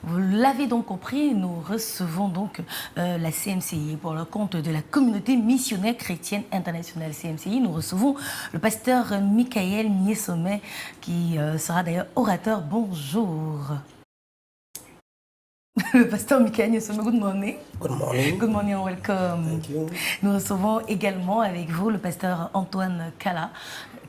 Vous l'avez donc compris, nous recevons donc la CMCI pour le compte de la communauté missionnaire chrétienne internationale CMCI. Nous recevons le pasteur Michael Niesome qui sera d'ailleurs orateur. Bonjour. Le pasteur Michael Niesome, good morning. Good morning. Good morning and welcome. Thank you. Nous recevons également avec vous le pasteur Antoine Kala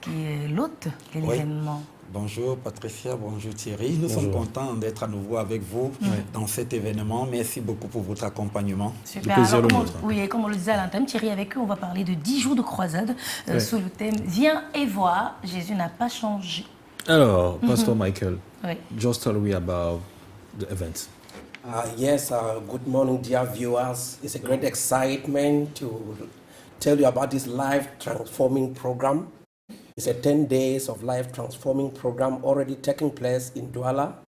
qui est l'hôte de l'événement. Bonjour Patricia, bonjour Thierry. Nous sommes contents d'être à nouveau avec vous dans cet événement. Merci beaucoup pour votre accompagnement. Super. Alors, comme on le disait à l'intérieur, Thierry, avec eux, on va parler de 10 jours de croisade sous le thème « Viens et vois, Jésus n'a pas changé ». Alors, Pastor Michael, just tell me about the event. Good morning, dear viewers. It's a great excitement to tell you about this life transforming program. It's a 10 days of life transforming program already taking place in Douala.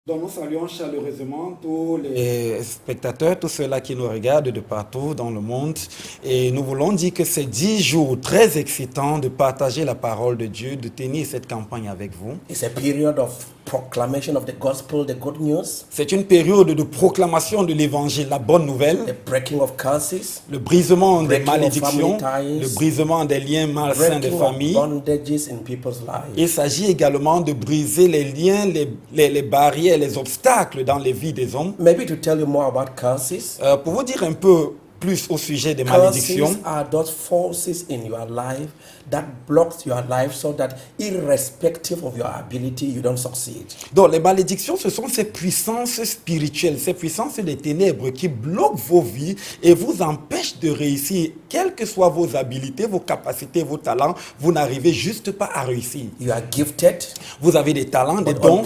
Donc nous saluons chaleureusement tous les spectateurs, tous ceux-là qui nous regardent de partout dans le monde. Et nous voulons dire que c'est 10 jours très excitants de partager la parole de Dieu, de tenir cette campagne avec vous. It's a period of proclamation of the gospel, the good news. C'est une période de proclamation de l'évangile, la bonne nouvelle. The breaking of curses. Le brisement des malédictions, le brisement des liens malsains des familles. Bondages in people's lives. Il s'agit également de briser les liens, les barrières, les obstacles dans les vies des hommes. Maybe to tell you more about curses. Pour vous dire un peu plus au sujet des malédictions. Curses are those forces in your life that blocks your life so that irrespective of your ability, you don't succeed. Donc les malédictions, ce sont ces puissances spirituelles, ces puissances des ténèbres qui bloquent vos vies et vous empêchent de réussir. Quelles que soient vos habiletés, vos capacités, vos talents, vous n'arrivez juste pas à réussir. You are gifted. Vous avez des talents, des dons,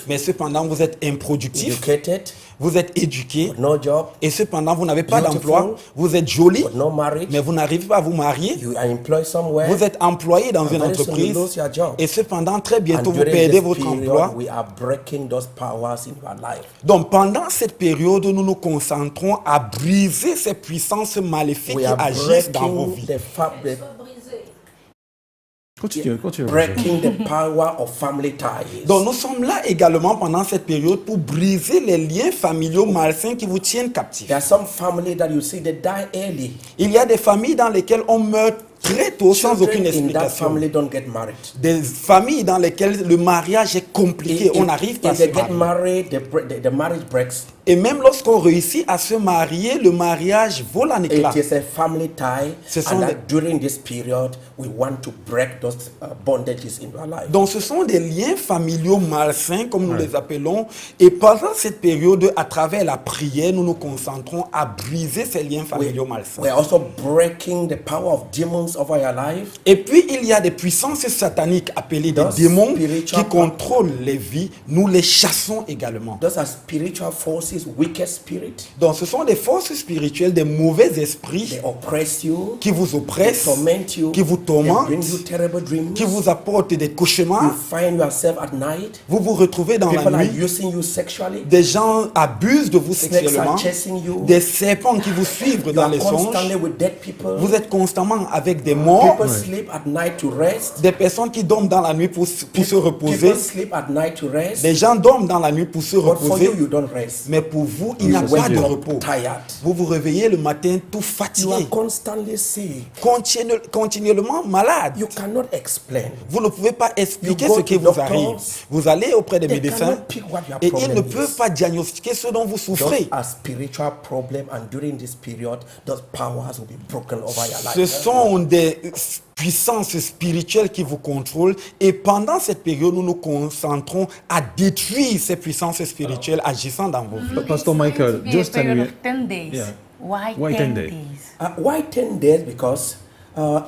mais cependant vous êtes improductif. Educated. Vous êtes éduqué, no job, et cependant vous n'avez pas d'emploi. Vous êtes joli, no marriage, mais vous n'arrivez pas à vous marier. You are employed somewhere. Vous êtes employé dans une entreprise, et cependant très bientôt vous perdez votre emploi. We are breaking those powers in your life. Donc pendant cette période, nous nous concentrons à briser ces puissances maléfiques qui agissent dans vos vies. Breaking the power of family ties. Donc nous sommes là également pendant cette période pour briser les liens familiaux malsains qui vous tiennent captifs. There are some family that you see they die early. Il y a des familles dans lesquelles on meurt très tôt sans aucune explication. Des familles dans lesquelles le mariage est compliqué, on n'arrive pas à se marier. Et même lorsqu'on réussit à se marier, le mariage vole en éclats. Donc ce sont des liens familiaux malsains, comme nous les appelons. Et pendant cette période, à travers la prière, nous nous concentrons à briser ces liens familiaux malsains. Et puis il y a des puissances sataniques appelées des démons qui contrôlent les vies. Nous les chassons également. Donc ce sont des forces spirituelles, des mauvais esprits qui vous oppressent, qui vous tourmentent, qui vous apportent des cauchemars. Vous vous retrouvez dans la nuit. Des gens abusent de vous sexuellement. Des serpents qui vous suivent dans les songes. Vous êtes constamment avec des morts. Des personnes qui dorment dans la nuit pour se reposer. Des gens dorment dans la nuit pour se reposer. Mais pour vous, il n'y a pas de repos. Vous vous réveillez le matin tout fatigué. Continuellement malade. Vous ne pouvez pas expliquer ce qui vous arrive. Vous allez auprès des médecins et ils ne peuvent pas diagnostiquer ce dont vous souffrez. Ce sont des puissances spirituelles qui vous contrôlent et pendant cette période, nous nous concentrons à détruire ces puissances spirituelles agissant dans vos vies. Pastor Michael, just tell me. 10 days. Yeah. Why 10 days? Why 10 days? Because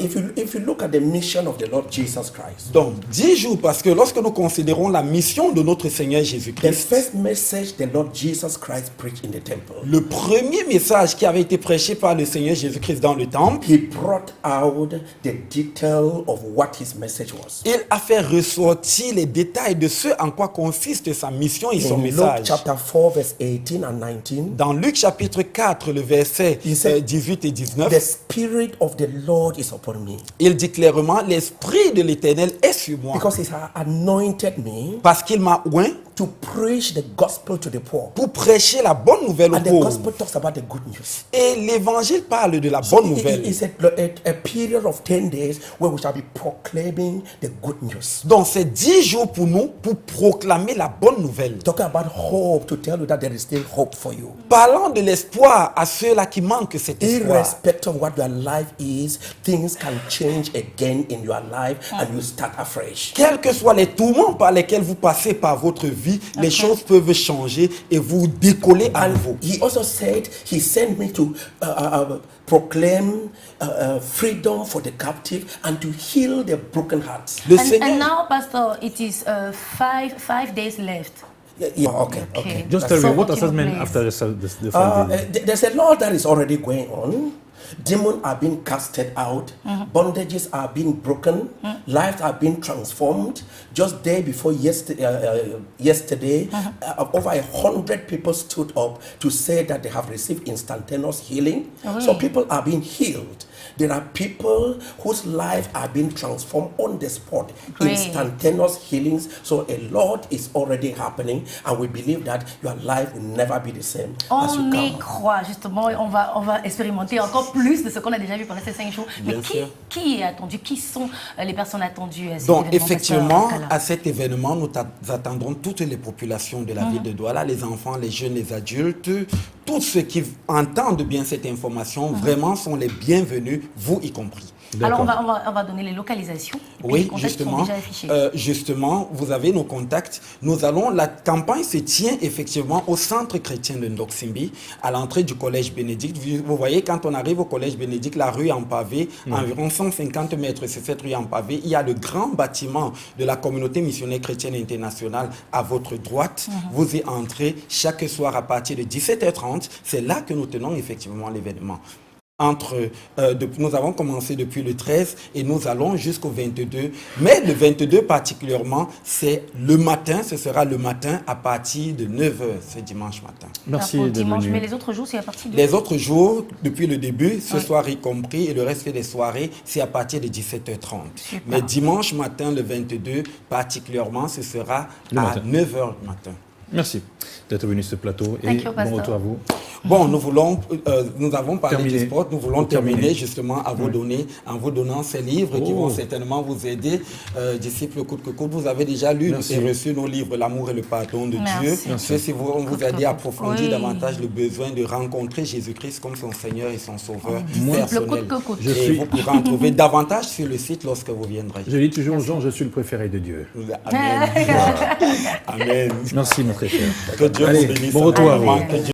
if you look at the mission of the Lord Jesus Christ. Donc 10 jours parce que lorsque nous considérons la mission de notre Seigneur Jésus-Christ. The first message the Lord Jesus Christ preached in the temple. Le premier message qui avait été prêché par le Seigneur Jésus-Christ dans le temple. He brought out the detail of what his message was. Il a fait ressortir les détails de ce en quoi consiste sa mission et son message. Luke chapter 4 verse 18 and 19. Dans Luc chapitre 4 le verset 18 et 19. The Spirit of the Lord is upon me. Il dit clairement, l'esprit de l'Éternel est sur moi. Because he has anointed me. Parce qu'il m'a oint. to preach the gospel to the poor. Pour prêcher la bonne nouvelle aux And the pauvres. gospel talks about the good news. Et l'évangile parle de la bonne nouvelle. It's a period of 10 days where we shall be proclaiming the good news. Donc c'est 10 jours pour nous pour proclamer la bonne nouvelle. Talking about hope, to tell you that there is still hope for you. Parlant de l'espoir à ceux-là qui manquent cet espoir. Irrespective of what your life is, things can change again in your life and you start afresh. Quels que soient les tourments par lesquels vous passez par votre vie, les choses peuvent changer et vous décoller à nouveau. He also said he sent me to proclaim freedom for the captive and to heal the broken hearts. Le And Seigneur, now, Pastor, it is five days left. Yeah, okay. Just tell So me, what what assessment took after the 5 days? There's a lot that is already going on. Demons are being casted out, bondages are being broken, lives are being transformed. Just day before yesterday, over 100 people stood up to say that they have received instantaneous healing. So people are being healed. There are people whose lives are being transformed on the spot. Great. Instantaneous healings. So a lot is already happening, and we believe that your life will never be the same as you On y come. croit, justement, et on va expérimenter encore plus de ce qu'on a déjà vu pendant ces 5 jours. Mais qui est attendu? Qui sont les personnes attendues à cet donc événement, effectivement, Pasteur Alcala? à cet événement, nous attendrons toutes les populations de la ville de Douala, les enfants, les jeunes, les adultes, tous ceux qui entendent bien cette information, vraiment sont les bienvenus, vous y compris. Alors on va donner les localisations. Et puis Oui, les contacts sont déjà affichés. justement, vous avez nos contacts. La campagne se tient effectivement au centre chrétien de Ndoksimbi, à l'entrée du collège Bénédicte. Vous voyez, quand on arrive au collège Bénédicte, la rue en pavé, environ 150 mètres sur cette rue en pavé, il y a le grand bâtiment de la communauté missionnaire chrétienne internationale à votre droite. Vous y entrez chaque soir à partir de 17h30. C'est là que nous tenons effectivement l'événement. Nous avons commencé depuis le 13 et nous allons jusqu'au 22. Mais le 22 particulièrement, c'est le matin. Ce sera le matin à partir de 9h, ce dimanche matin. Merci Pour d'être dimanche, venu. mais les autres jours, c'est à partir de... Les autres jours, depuis le début, ce soir y compris, et le reste des soirées, c'est à partir de 17h30. Super. Mais dimanche matin, le 22, particulièrement, ce sera à 9h du matin. Merci d'être venu sur ce plateau et Thank you, bon Pastor. retour à vous. Bon, nous avons parlé du sport, nous voulons terminer terminer. justement en vous donnant ces livres qui vont certainement vous aider. Disciples Coûte que Coûte, vous avez déjà lu et reçu nos livres, L'amour et le pardon de Dieu. Ceci on vous aide à approfondir davantage le besoin de rencontrer Jésus-Christ comme son Seigneur et son Sauveur personnel. Et vous pourrez en trouver davantage sur le site lorsque vous viendrez. Je dis toujours aux gens, je suis le préféré de Dieu. Amen. Amen. Merci, mon très cher. Que Dieu Allez, vous bénisse. bon retour à vous. Que Dieu